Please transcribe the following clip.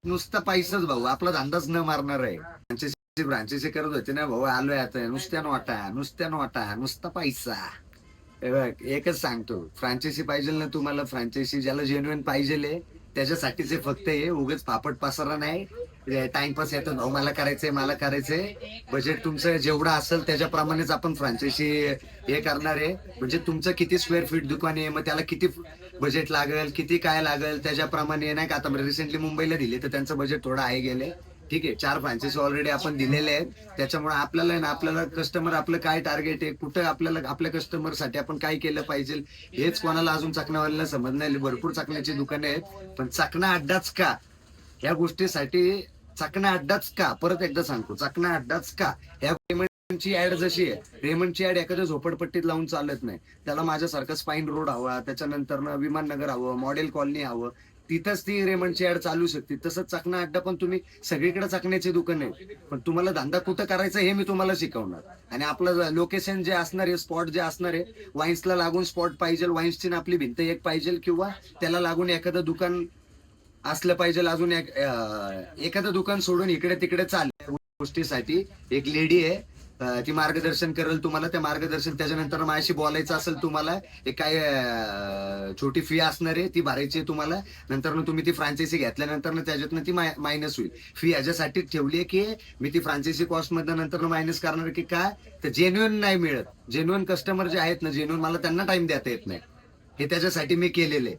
नुसता पैसाच भाऊ, आपला धंदाच न मारणार आहे. फ्रांचायसी करत होते ना भाऊ, आलोय आता नुसत्या नोटा नुसता पैसा. हे बघ एकच सांगतो, फ्रांचायसी पाहिजे ना तुम्हाला, फ्रांचायसी ज्याला जेन्युइन पाहिजे त्याच्यासाठीच फक्त हे उगाच पापड पसारा नाही. टाइमपास येतो भाऊ, मला करायचंय. बजेट तुमचं जेवढं असेल त्याच्याप्रमाणेच आपण फ्रांचायसी हे करणार आहे. म्हणजे तुमचं किती स्क्वेअर फीट दुकान आहे, मग त्याला किती बजेट लागेल, किती काय लागेल त्याच्याप्रमाणे नाही का. आता रिसेंटली मुंबईला दिले तर त्यांचं बजेट थोडं आहे गेले. ठीक आहे, 4 फ्रांचायसी ऑलरेडी आपण दिलेले आहेत. त्याच्यामुळे आपल्याला कस्टमर आपलं काय टार्गेट आहे, कुठं आपल्याला आपल्या कस्टमर साठी आपण काय केलं पाहिजे हेच कोणाला अजून चकनावाल्याला समज नाही. भरपूर चकण्याची दुकाने आहेत, पण चकना अड्डाच का या गोष्टीसाठी, चकना अड्डाच का, परत एकदा सांगतो, चकना अड्डाच का. या रेमंडची ऍड जशी आहे, रेमंडची ऍड एखाद्या झोपडपट्टीत लावून चालत नाही. त्याला माझ्यासारखं स्पाईन रोड हवा, त्याच्यानंतर विमाननगर हवं, मॉडेल कॉलनी हवं, तिथंच ती रेमंडची ऍड चालू शकते. तसंच चकना अड्डा पण तुम्ही सगळीकडे चकण्याची दुकान आहे, पण तुम्हाला धंदा कुठं करायचा हे मी तुम्हाला शिकवणार. आणि आपलं लोकेशन जे असणार आहे, स्पॉट जे असणार आहे, वाईन्सला लागून स्पॉट पाहिजे, वाईन्सची आपली भिंत एक पाहिजे, किंवा त्याला लागून एखादं दुकान असलं पाहिजे. अजून एखादं दुकान सोडून इकडे तिकडे चालेल गोष्टीसाठी एक लेडी आहे, ती मार्गदर्शन करेल तुम्हाला. त्या मार्गदर्शन त्याच्यानंतर माझ्याशी बोलायचं असेल तुम्हाला, एक काय छोटी फी असणार आहे ती भरायची आहे तुम्हाला. नंतर तुम्ही ती फ्रांचायसी घेतल्यानंतर त्याच्यातनं ती मायनस होईल. फी याच्यासाठी ठेवली आहे की मी ती फ्रांचायसी कॉस्ट मधनं नंतर मायनस करणार की काय, तर जेन्युइन नाही मिळत. जेन्युइन कस्टमर जे आहेत ना, जेन्युइन मला त्यांना टाइम देता येत नाही, हे त्याच्यासाठी मी केलेलं आहे.